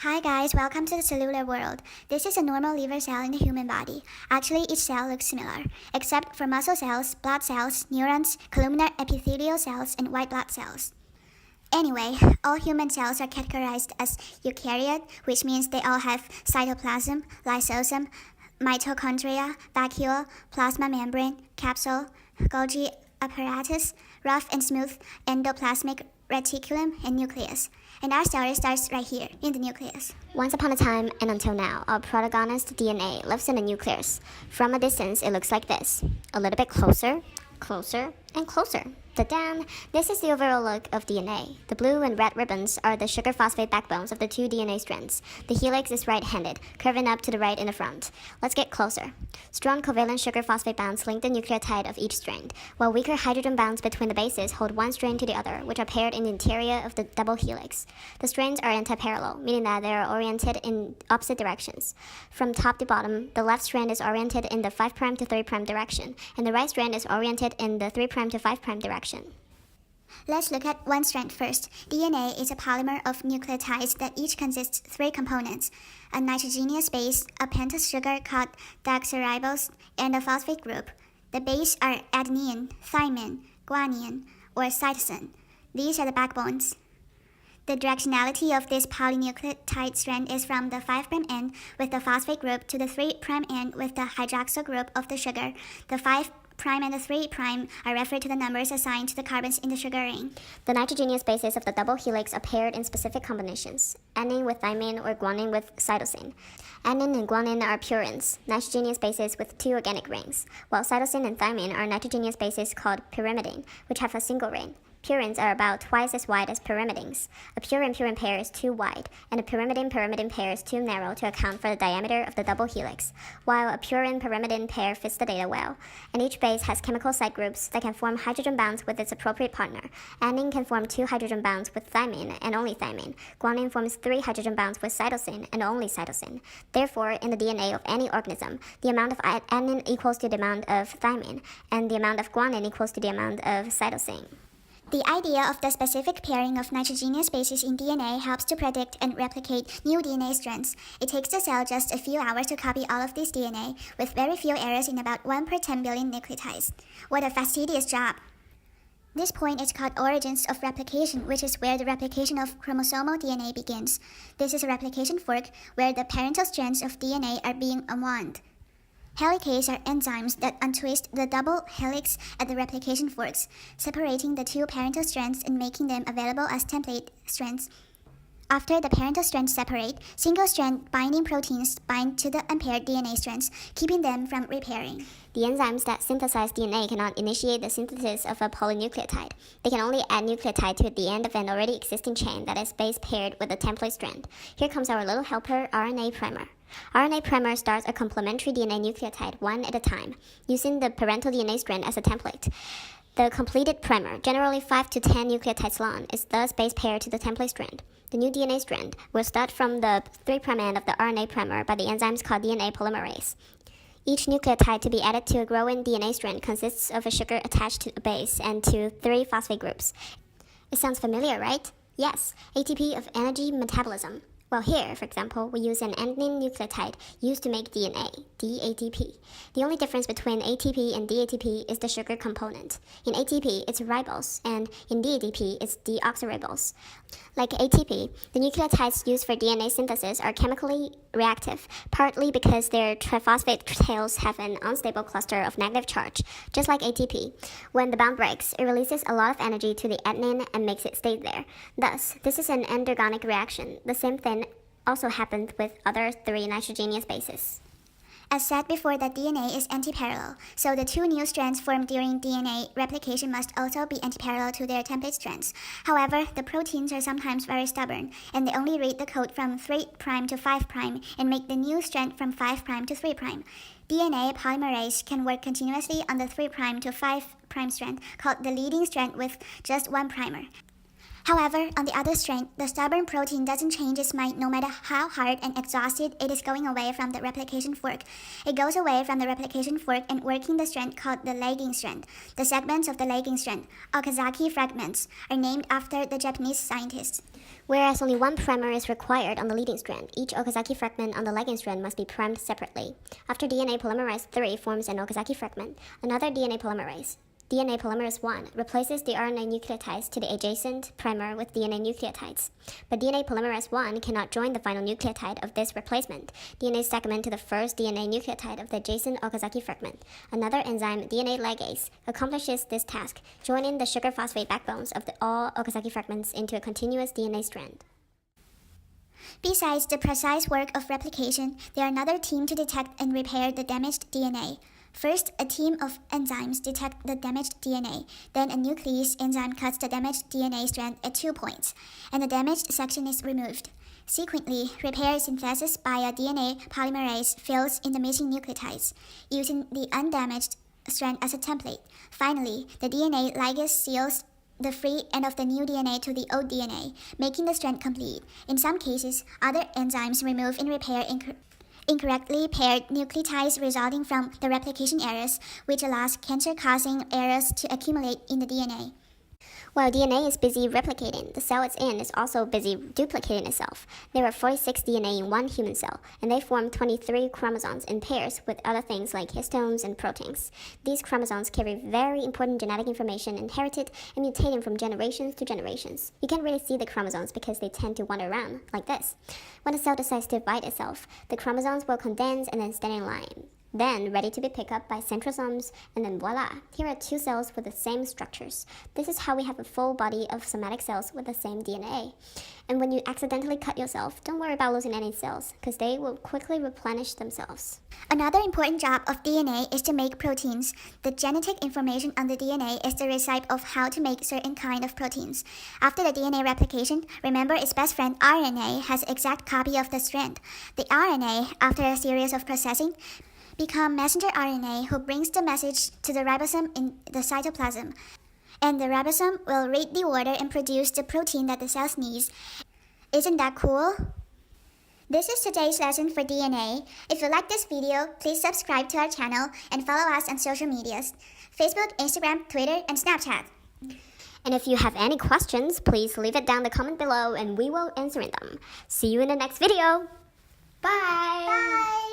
Hi guys, welcome to the cellular world. This is a normal liver cell in the human body. Actually, each cell looks similar, except for muscle cells, blood cells, neurons, columnar epithelial cells, and white blood cells. Anyway, all human cells are categorized as eukaryote, which means they all have cytoplasm, lysosome, mitochondria, vacuole, plasma membrane, capsule, Golgi apparatus, rough and smooth endoplasmic reticulum, and nucleus. And our story starts right here, in the nucleus. Once upon a time, and until now, our protagonist DNA lives in the nucleus. From a distance, it looks like this. A little bit closer, closer, and closer. Ta-da! This is the overall look of DNA. The blue and red ribbons are the sugar phosphate backbones of the two DNA strands. The helix is right-handed, curving up to the right in the front. Let's get closer. Strong covalent sugar phosphate bonds link the nucleotide of each strand, while weaker hydrogen bonds between the bases hold one strand to the other, which are paired in the interior of the double helix. The strands are antiparallel, meaning that they are oriented in opposite directions. From top to bottom, the left strand is oriented in the 5' to 3' direction, and the right strand is oriented in the 3' to 5' direction. Let's look at one strand first. DNA is a polymer of nucleotides that each consists of three components: a nitrogenous base, a pentose sugar called deoxyribose, and a phosphate group. The base are adenine, thymine, guanine, or cytosine. These are the backbones. The directionality of this polynucleotide strand is from the 5' end with the phosphate group to the 3' end with the hydroxyl group of the sugar. The 5' and the 3' are referred to the numbers assigned to the carbons in the sugar ring. The nitrogenous bases of the double helix are paired in specific combinations: adenine with thymine or guanine with cytosine. Adenine and guanine are purines, nitrogenous bases with two organic rings, while cytosine and thymine are nitrogenous bases called pyrimidine, which have a single ring. Purines are about twice as wide as pyrimidines. A purine-purine pair is too wide, and a pyrimidine-pyrimidine pair is too narrow to account for the diameter of the double helix, while a purine-pyrimidine pair fits the data well, and each base has chemical side groups that can form hydrogen bonds with its appropriate partner. Adenine can form 2 hydrogen bonds with thymine and only thymine. Guanine forms 3 hydrogen bonds with cytosine and only cytosine. Therefore, in the DNA of any organism, the amount of adenine equals to the amount of thymine, and the amount of guanine equals to the amount of cytosine. The idea of the specific pairing of nitrogenous bases in DNA helps to predict and replicate new DNA strands. It takes the cell just a few hours to copy all of this DNA, with very few errors in about 1 per 10 billion nucleotides. What a fastidious job! This point is called origins of replication, which is where the replication of chromosomal DNA begins. This is a replication fork where the parental strands of DNA are being unwound. Helicases are enzymes that untwist the double helix at the replication forks, separating the two parental strands and making them available as template strands. After the parental strands separate, single-strand binding proteins bind to the unpaired DNA strands, keeping them from repairing. The enzymes that synthesize DNA cannot initiate the synthesis of a polynucleotide. They can only add nucleotide to the end of an already existing chain that is base paired with a template strand. Here comes our little helper, RNA primer. RNA primer starts a complementary DNA nucleotide one at a time, using the parental DNA strand as a template. The completed primer, generally 5 to 10 nucleotides long, is thus base paired to the template strand. The new DNA strand will start from the 3' end of the RNA primer by the enzymes called DNA polymerase. Each nucleotide to be added to a growing DNA strand consists of a sugar attached to a base and to 3 phosphate groups. It sounds familiar, right? Yes, ATP of energy metabolism. Well, here, for example, we use an adenine nucleotide used to make DNA, DATP. The only difference between ATP and DATP is the sugar component. In ATP, it's ribose, and in DATP, it's deoxyribose. Like ATP, the nucleotides used for DNA synthesis are chemically reactive, partly because their triphosphate tails have an unstable cluster of negative charge, just like ATP. When the bond breaks, it releases a lot of energy to the adenine and makes it stay there. Thus, this is an endergonic reaction. The same thing also happened with other 3 nitrogenous bases. As said before, that DNA is antiparallel, so the 2 new strands formed during DNA replication must also be antiparallel to their template strands. However, the proteins are sometimes very stubborn, and they only read the code from 3' to 5' and make the new strand from 5' to 3'. DNA polymerase can work continuously on the 3' to 5' strand, called the leading strand with just one primer. However, on the other strand, the stubborn protein doesn't change its mind no matter how hard and exhausted it is going away from the replication fork. It goes away from the replication fork and working the strand called the lagging strand. The segments of the lagging strand, Okazaki fragments, are named after the Japanese scientist. Whereas only one primer is required on the leading strand, each Okazaki fragment on the lagging strand must be primed separately. After DNA polymerase III forms an Okazaki fragment, another DNA polymerase 1 replaces the RNA nucleotides to the adjacent primer with DNA nucleotides. But DNA polymerase 1 cannot join the final nucleotide of this replacement. DNA segment to the first DNA nucleotide of the adjacent Okazaki fragment. Another enzyme, DNA ligase, accomplishes this task, joining the sugar phosphate backbones of all Okazaki fragments into a continuous DNA strand. Besides the precise work of replication, they are another team to detect and repair the damaged DNA. First, a team of enzymes detect the damaged DNA. Then a nuclease enzyme cuts the damaged DNA strand at 2 points, and the damaged section is removed. Subsequently, repair synthesis by a DNA polymerase fills in the missing nucleotides, using the undamaged strand as a template. Finally, the DNA ligase seals the free end of the new DNA to the old DNA, making the strand complete. In some cases, other enzymes remove and repair incorrectly paired nucleotides resulting from the replication errors, which allows cancer-causing errors to accumulate in the DNA. While DNA is busy replicating, the cell it's in is also busy duplicating itself. There are 46 DNA in one human cell, and they form 23 chromosomes in pairs with other things like histones and proteins. These chromosomes carry very important genetic information inherited and mutating from generations to generations. You can't really see the chromosomes because they tend to wander around, like this. When a cell decides to divide itself, the chromosomes will condense and then stand in line. Then, ready to be picked up by centrosomes, and then voila, here are two cells with the same structures. This is how we have a full body of somatic cells with the same DNA. And when you accidentally cut yourself, don't worry about losing any cells, because they will quickly replenish themselves. Another important job of DNA is to make proteins. The genetic information on the DNA is the recipe of how to make certain kind of proteins. After the DNA replication, remember its best friend RNA has an exact copy of the strand. The RNA, after a series of processing, become messenger RNA who brings the message to the ribosome in the cytoplasm. And the ribosome will read the order and produce the protein that the cells needs. Isn't that cool? This is today's lesson for DNA. If you like this video, please subscribe to our channel and follow us on social medias, Facebook, Instagram, Twitter, and Snapchat. And if you have any questions, please leave it down in the comment below and we will answer them. See you in the next video. Bye! Bye!